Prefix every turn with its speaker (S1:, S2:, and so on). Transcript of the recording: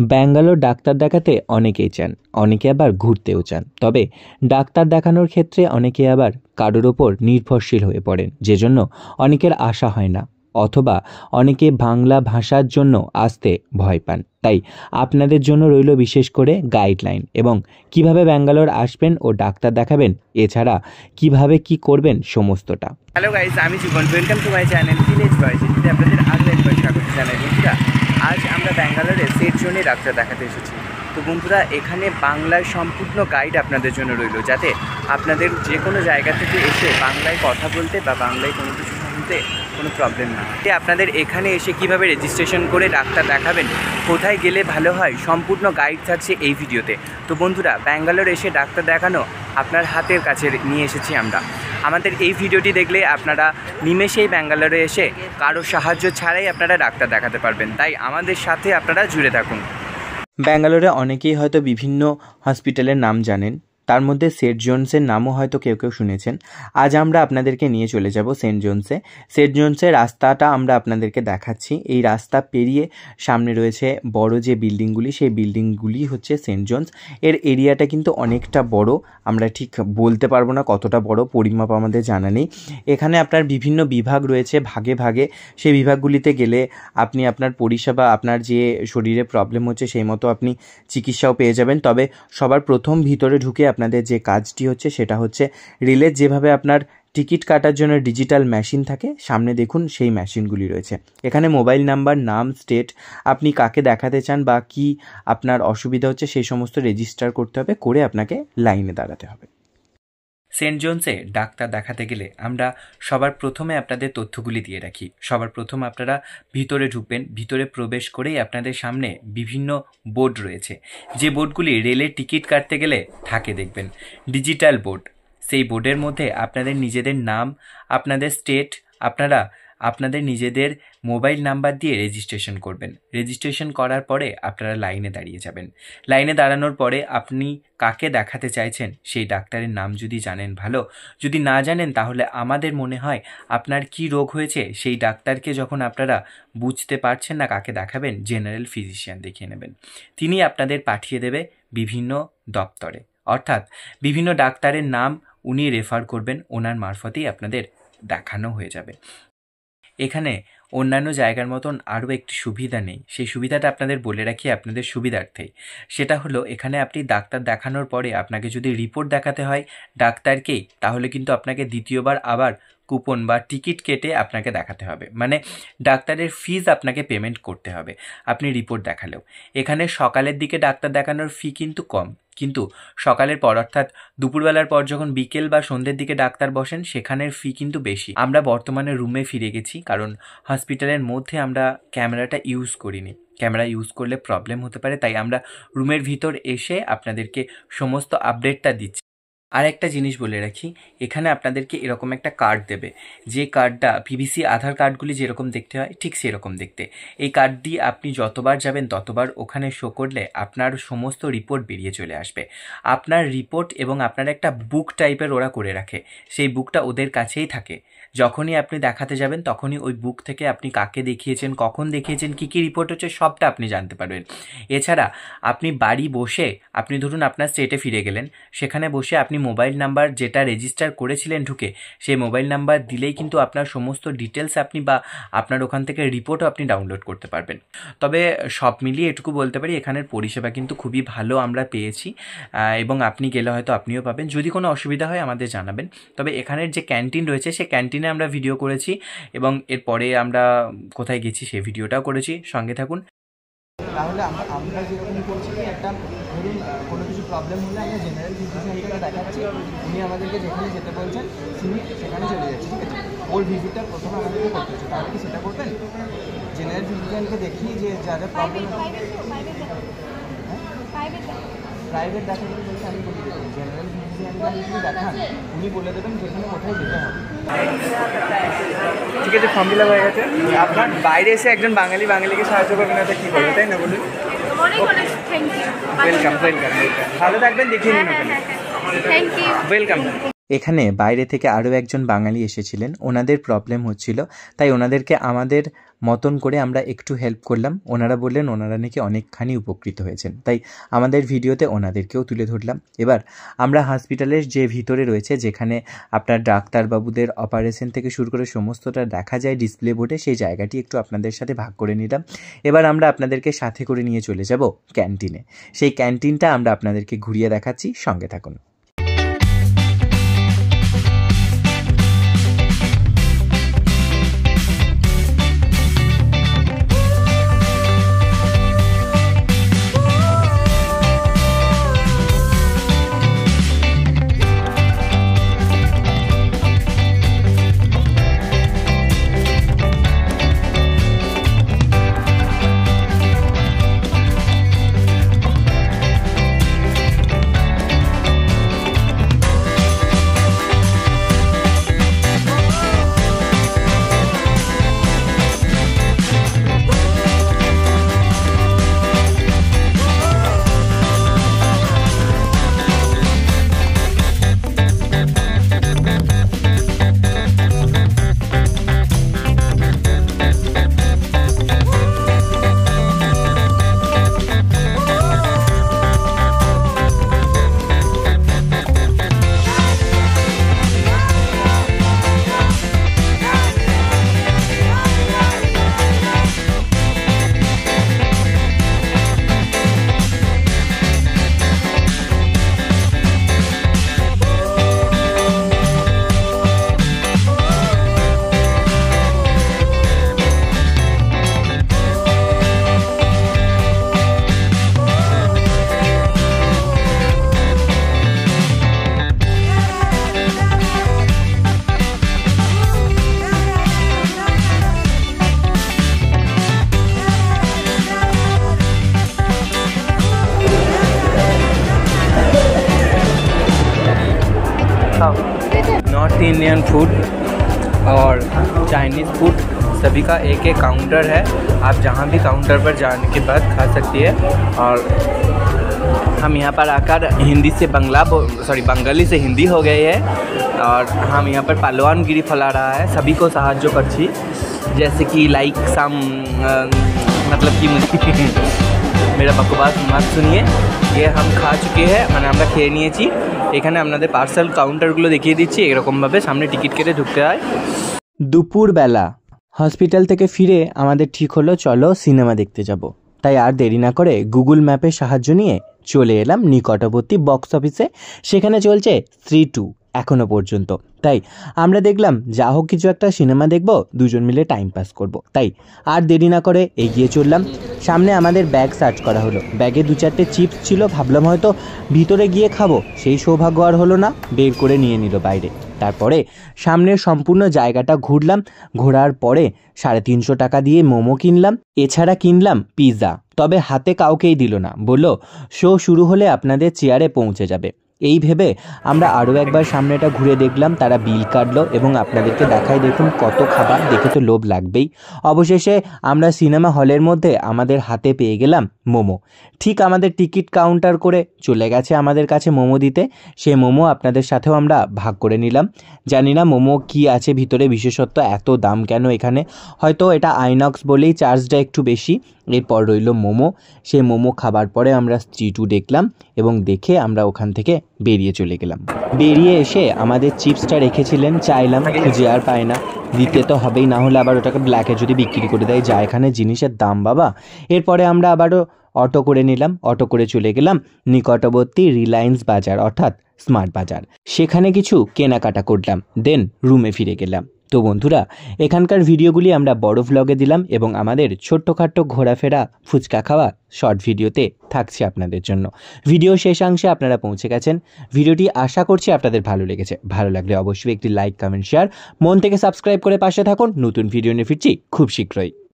S1: Bangalore doctor দেখাতে অনেকেই চান, অনেকে আবার ঘুরতেও চান। তবে ডাক্তার দেখানোর ক্ষেত্রে অনেকে আবার কারোর ওপর নির্ভরশীল হয়ে পড়েন, যেজন্য অনেকের আশা হয় না, অথবা অনেকে বাংলা ভাষার জন্য আসতে ভয় পান। তাই আপনাদের জন্য রইল বিশেষ করে গাইডলাইন, এবং কিভাবে ব্যাঙ্গালোর আসবেন ও ডাক্তার দেখাবেন, এছাড়া কিভাবে কি করবেন সমস্তটা।
S2: হ্যালো গাইস, আমি Jiban. Welcome to my channel village boys. এটিতে আপনাদের আরও একবার স্বাগত জানাই। বন্ধুরা, আজ আমরা ব্যাঙ্গালোরে সেট জোনে ডাক্তার দেখাতে এসেছি। তো বন্ধুরা, এখানে বাংলায় সম্পূর্ণ গাইড আপনাদের জন্য রইল, যাতে আপনাদের যে কোনো জায়গা থেকে এসে বাংলায় কথা বলতে বা বাংলায় কোনো কিছু শুনতে কোনো প্রবলেম না হয়। আপনাদের এখানে এসে কিভাবে রেজিস্ট্রেশন করে ডাক্তার দেখাবেন, কোথায় গেলে ভালো হয়, সম্পূর্ণ গাইড থাকছে এই ভিডিওতে। তো বন্ধুরা, ব্যাঙ্গালোর এসে ডাক্তার দেখানো আপনার হাতের কাছে নিয়ে এসেছি আমরা। আমাদের এই ভিডিওটি দেখলে আপনারা নিমেষেই ব্যাঙ্গালোরে এসে কারো সাহায্য ছাড়াই আপনারা ডাক্তার দেখাতে পারবেন। তাই আমাদের সাথে আপনারা জুড়ে থাকুন।
S1: ব্যাঙ্গালোরে অনেকেই হয়তো বিভিন্ন হসপিটালের নাম জানেন, তার মধ্যে সেন্ট জোনসের নামও হয়তো কেউ কেউ শুনেছেন। আজ আমরা আপনাদেরকে নিয়ে চলে যাব সেন্ট জোনসে। সেন্ট জোনসের রাস্তাটা আমরা আপনাদেরকে দেখাচ্ছি। এই রাস্তা পেরিয়ে সামনে রয়েছে বড় যে বিল্ডিংগুলি, সেই বিল্ডিংগুলি হচ্ছে সেন্ট জোনস। এর এরিয়াটা কিন্তু অনেকটা বড়, আমরা ঠিক বলতে পারবো না কতটা বড়, পরিমাপ আমাদের জানা নেই। এখানে আপনার বিভিন্ন বিভাগ রয়েছে ভাগে ভাগে। সেই বিভাগগুলিতে গেলে আপনি আপনার পরিষেবা, আপনার যে শরীরে প্রবলেম হচ্ছে সেই মতো আপনি চিকিৎসাও পেয়ে যাবেন। তবে সবার প্রথম ভিতরে ঢুকে আপনাদের যে কাজটি হচ্ছে সেটা হচ্ছে রেলের যেভাবে আপনার টিকিট কাটার জন্য ডিজিটাল মেশিন থাকে, সামনে দেখুন সেই মেশিনগুলি রয়েছে। এখানে মোবাইল নাম্বার, নাম, স্টেট, আপনি কাকে দেখাতে চান বা কি আপনার অসুবিধা হচ্ছে সেই সমস্ত রেজিস্টার করতে হবে, করে আপনাকে লাইনে দাঁড়াতে হবে। সেন্ট জোনসে ডাক্তার দেখাতে গেলে আমরা সবার প্রথমে আপনাদের তথ্যগুলি দিয়ে রাখি। সবার প্রথম আপনারা ভিতরে ঢুকবেন। ভিতরে প্রবেশ করেই আপনাদের সামনে বিভিন্ন বোর্ড রয়েছে, যে বোর্ডগুলি রেলের টিকিট কাটতে গেলে থাকে, দেখবেন ডিজিটাল বোর্ড। সেই বোর্ডের মধ্যে আপনাদের নিজেদের নাম, আপনাদের স্টেট, আপনাদের নিজেদের মোবাইল নাম্বার দিয়ে রেজিস্ট্রেশন করবেন। রেজিস্ট্রেশন করার পরে আপনারা লাইনে দাঁড়িয়ে যাবেন। লাইনে দাঁড়ানোর পরে আপনি কাকে দেখাতে চাইছেন সেই ডাক্তারের নাম যদি জানেন ভালো, যদি না জানেন তাহলে আমাদের মনে হয় আপনার কি রোগ হয়েছে সেই ডাক্তারকে যখন আপনারা বুঝতে পারছেন না কাকে দেখাবেন, জেনারেল ফিজিশিয়ান দেখিয়ে নেবেন। তিনি আপনাদের পাঠিয়ে দেবে বিভিন্ন দপ্তরে, অর্থাৎ বিভিন্ন ডাক্তারের নাম উনি রেফার করবেন, ওনার মারফতেই আপনাদের দেখানো হয়ে যাবে। এখানে অন্যান্য জায়গার মতন আরও একটি সুবিধা নেই, সেই সুবিধাটা আপনাদের বলে রাখি আপনাদের সুবিধার্থেই। সেটা হলো, এখানে আপনি ডাক্তার দেখানোর পরে আপনাকে যদি রিপোর্ট দেখাতে হয় ডাক্তারকেই, তাহলে কিন্তু আপনাকে দ্বিতীয়বার আবার কুপন বা টিকিট কেটে আপনাকে দেখাতে হবে, মানে ডাক্তারের ফিজ আপনাকে পেমেন্ট করতে হবে আপনি রিপোর্ট দেখালেও। এখানে সকালের দিকে ডাক্তার দেখানোর ফি কিন্তু কম, কিন্তু সকালের পর অর্থাৎ দুপুরবেলার পর যখন বিকেল বা সন্ধ্যের দিকে ডাক্তার বসেন সেখানের ফি কিন্তু বেশি। আমরা বর্তমানে রুমে ফিরে গেছি, কারণ হসপিটালের মধ্যে আমরা ক্যামেরাটা ইউজ করিনি। ক্যামেরা ইউজ করলে প্রবলেম হতে পারে, তাই আমরা রুমের ভিতর এসে আপনাদেরকে সমস্ত আপডেটটা দিচ্ছি। আর একটা জিনিস বলে রাখি, এখানে আপনাদেরকে এরকম একটা কার্ড দেবে, যে কার্ডটা পিভিসি আধার কার্ডগুলি যেরকম দেখতে হয় ঠিক সেরকম দেখতে। এই কার্ড দিয়ে আপনি যতবার যাবেন ততবার ওখানে শো করলে আপনার সমস্ত রিপোর্ট বেরিয়ে চলে আসবে। আপনার রিপোর্ট এবং আপনার একটা বুক টাইপের ওরা করে রাখে, সেই বুকটা ওদের কাছেই থাকে। যখনই আপনি দেখাতে যাবেন তখনই ওই বুক থেকে আপনি কাকে দেখিয়েছেন, কখন দেখিয়েছেন, কী কী রিপোর্ট হচ্ছে সবটা আপনি জানতে পারবেন। এছাড়া আপনি বাড়ি বসে, আপনি ধরুন আপনার স্টেটে ফিরে গেলেন, সেখানে বসে আপনি মোবাইল নাম্বার যেটা রেজিস্টার করেছিলেন ঢুকে, সেই মোবাইল নাম্বার দিলেই কিন্তু আপনার সমস্ত ডিটেলস আপনি বা আপনার ওখান থেকে রিপোর্টও আপনি ডাউনলোড করতে পারবেন। তবে সব মিলিয়ে এটুকু বলতে পারি, এখানের পরিষেবা কিন্তু খুবই ভালো আমরা পেয়েছি, এবং আপনি গেলে হয়তো আপনিও পাবেন। যদি কোনো অসুবিধা হয় আমাদের জানাবেন। তবে এখানের যে ক্যান্টিন রয়েছে সেই ক্যান্টিনে আমরা ভিডিও করেছি, এবং এরপরে আমরা কোথায় গেছি সেই ভিডিওটাও করেছি, সঙ্গে থাকুন।
S3: তাহলে আমরা যেরকম করছি, একটা ধরুন কোনো কিছু প্রবলেম হলে আমরা জেনারেল ফিজিশিয়ানকে দেখাচ্ছি, উনি আমাদেরকে যেখানে যেতে বলছেন তিনি সেখানে চলে যাচ্ছি, ঠিক আছে? ওর ভিজিটটা প্রথমে আমাদেরকে করতে হচ্ছে, তাহলে কি সেটা করবেন? জেনারেল ফিজিশিয়ানকে দেখি যে যা যা প্রবলেম, প্রাইভেট দেখাতে বলছে, আমি বলে দেবেন জেনারেল ফিজিশিয়ানকে আপনি যদি দেখান উনি বলে দেবেন যেখানে কোথায় যেতে হবে।
S2: ঠিক আছে, ফর্ম ফিল আপ হয়ে গেছে। আপনার বাইরে এসে একজন বাঙালিকে সাহায্য করবেন, এটা কী করবে, তাই না? বলুন। ওয়েলকাম। ভালো থাকবেন, দেখিয়ে নিন ওখানে। ওয়েলকাম।
S1: এখানে বাইরে থেকে আরও একজন বাঙালি এসেছিলেন, ওনাদের প্রবলেম হচ্ছিল, তাই ওনাদেরকে আমাদের মতন করে আমরা একটু হেল্প করলাম। ওনারা বললেন ওনারা নাকি অনেকখানি উপকৃত হয়েছেন, তাই আমাদের ভিডিওতে ওনাদেরকেও তুলে ধরলাম। এবার আমরা হসপিটালের যে ভিতরে রয়েছে, যেখানে আপনার ডাক্তারবাবুদের অপারেশন থেকে শুরু করে সমস্তটা দেখা যায় ডিসপ্লে বোর্ডে, সেই জায়গাটি একটু আপনাদের সাথে ভাগ করে নিলাম। এবার আমরা আপনাদেরকে সাথে করে নিয়ে চলে যাব ক্যান্টিনে। সেই ক্যান্টিনটা আমরা আপনাদেরকে ঘুরিয়ে দেখাচ্ছি, সঙ্গে থাকুন। नॉर्थ इंडियन फूड और चाइनीज़ फूड सभी का एक एक काउंटर है। आप जहाँ भी काउंटर पर जाने के बाद खा सकती है। और हम यहाँ पर आकर हिंदी से बंगाली से हिंदी हो गई है। और हम यहाँ पर पालोवानगिरी फैला रहा है सभी को साहाଯ୍य करছি, जैसे कि लाइक सम मतलब कि मुझे मेरा बकवास मत सुनिए। ये हम खा चुके हैं, মানে আমরা খেয়ে নিয়েছি। এখানে আপনাদের পার্সেল কাউন্টারগুলো দেখিয়ে দিচ্ছি, এরকমভাবে সামনে টিকিট কেটে ঢুকতে হয়। দুপুরবেলা হসপিটাল থেকে ফিরে আমাদের ঠিক হলো চলো সিনেমা দেখতে যাব। তাই আর দেরি না করে গুগল ম্যাপের সাহায্য নিয়ে চলে এলাম নিকটবর্তী বক্স অফিসে। সেখানে চলছে স্ত্রী 2 এখনো পর্যন্ত। তাই আমরা দেখলাম যা হোক কিছু একটা সিনেমা দেখব, দুজন মিলে টাইম পাস করব। তাই আর দেরি না করে এগিয়ে চললাম। সামনে আমাদের ব্যাগ সার্চ করা হলো, ব্যাগে 2-4টে চিপস ছিল, ভাবলাম হয়তো ভিতরে গিয়ে খাবো, সেই সৌভাগ্য আর হলো না, বের করে নিয়ে নিল বাইরে। তারপরে সামনের সম্পূর্ণ জায়গাটা ঘুরলাম, ঘোরার পরে 350 টাকা দিয়ে মোমো কিনলাম, এছাড়া কিনলাম পিৎজা। তবে হাতে কাউকেই দিল না, বলল শো শুরু হলে আপনাদের চেয়ারে পৌঁছে যাবে। এই ভেবে আমরা আরও একবার সামনেটা ঘুরে দেখলাম, তারা বিল কাটলো এবং আপনাদেরকে দেখাই, দেখুন কত খাবার, দেখে তো লোভ লাগবেই। অবশেষে আমরা সিনেমা হলের মধ্যে আমাদের হাতে পেয়ে গেলাম মোমো। ঠিক আমাদের টিকিট কাউন্টার করে চলে গেছে আমাদের কাছে মোমো দিতে, সে মোমো আপনাদের সাথেও আমরা ভাগ করে নিলাম। জানি না মোমো কি আছে ভিতরে, বিশেষত্ব এত দাম কেন এখানে, হয়তো এটা আইনক্স বলেই চার্জটা একটু বেশি। এরপর রইল মোমো, সেই মোমো খাবার পরে আমরা স্ত্রী 2 দেখলাম এবং দেখে আমরা ওখান থেকে বেরিয়ে চলে গেলাম। বেরিয়ে এসে আমাদের চিপসটা রেখেছিলেন, চাইলাম, খুঁজে আর পায় না, দিতে তো হবেই, না হলে আবার ওটাকে ব্ল্যাকে যদি বিক্রি করে দেয়, যা এখানে জিনিসের দাম বাবা। এরপরে আমরা আবারও অটো করে নিলাম, অটো করে চলে গেলাম নিকটবর্তী রিলায়েন্স বাজার অর্থাৎ স্মার্ট বাজার। সেখানে কিছু কেনাকাটা করলাম, দেন রুমে ফিরে গেলাম। তো বন্ধুরা, এখানকার ভিডিওগুলি আমরা বড় ভ্লগে দিলাম এবং আমাদের ছোট্টখাট্টো ঘোরাফেরা, ফুচকা খাওয়া শর্ট ভিডিওতে থাকছে আপনাদের জন্য। ভিডিও শেষাংশে আপনারা পৌঁছে গেছেন। ভিডিওটি আশা করছি আপনাদের ভালো লেগেছে। ভালো লাগলে অবশ্যই একটি লাইক, কমেন্ট, শেয়ার, মন থেকে সাবস্ক্রাইব করে পাশে থাকুন। নতুন ভিডিও নিয়ে ফিরছি খুব শীঘ্রই।